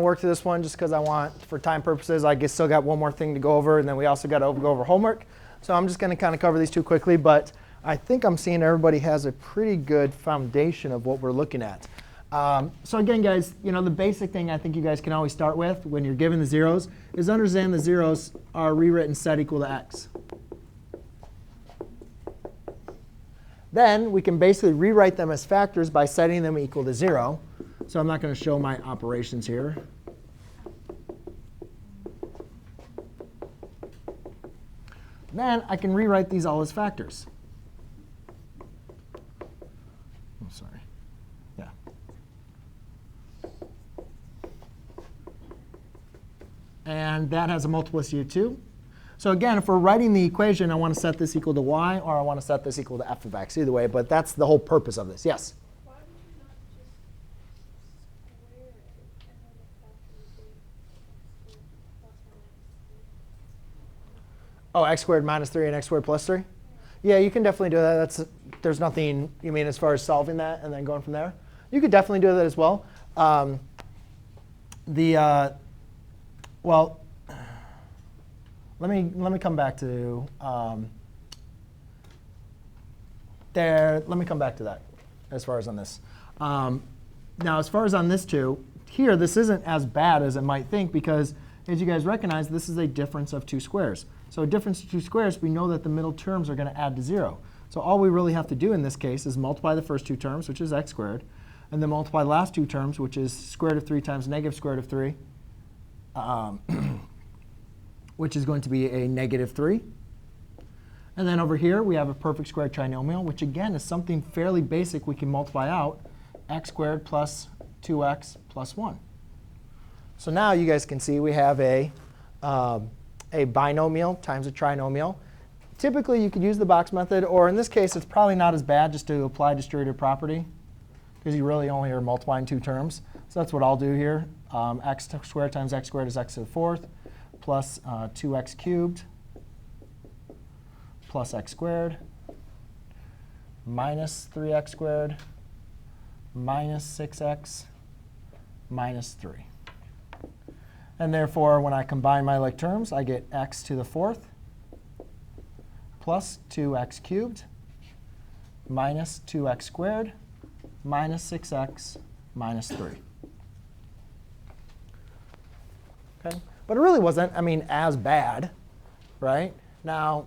work through this one just because I want, for time purposes, I guess still got one more thing to go over, and then we also got to go over homework. So I'm just going to kind of cover these two quickly, but I think I'm seeing everybody has a pretty good foundation of what we're looking at. So again, guys, the basic thing I think you guys can always start with when you're given the zeros is understand the zeros are rewritten set equal to x. Then we can basically rewrite them as factors by setting them equal to 0. So I'm not going to show my operations here. Then I can rewrite these all as factors. Oh, sorry. Yeah. And that has a multiplicity of 2. So again, if we're writing the equation, I want to set this equal to y, or I want to set this equal to f of x. Either way, but that's the whole purpose of this. Yes? Why would you not just square it and then the factor would be x squared plus 1x? Oh, x squared minus 3 and x squared plus 3? Yeah, you can definitely do that. There's nothing, you mean, as far as solving that and then going from there? You could definitely do that as well. Well, let me come back to there. Let me come back to that as far as on this. Now, as far as on this two, here, this isn't as bad as it might think because, as you guys recognize, this is a difference of 2 squares. So a difference of 2 squares, we know that the middle terms are going to add to 0. So all we really have to do in this case is multiply the first 2 terms, which is x squared, and then multiply the last 2 terms, which is square root of 3 times negative square root of 3. Which is going to be a negative 3. And then over here, we have a perfect square trinomial, which again is something fairly basic we can multiply out, x squared plus 2x plus 1. So now you guys can see we have a binomial times a trinomial. Typically, you could use the box method, or in this case, it's probably not as bad just to apply distributive property, because you really only are multiplying 2 terms. So that's what I'll do here. X squared times x squared is x to the 4th. Plus 2x cubed plus x squared minus 3x squared minus 6x minus 3. And therefore, when I combine my like terms, I get x to the 4th plus 2x cubed minus 2x squared minus 6x minus 3. Okay? But it really wasn't, as bad, right? Now,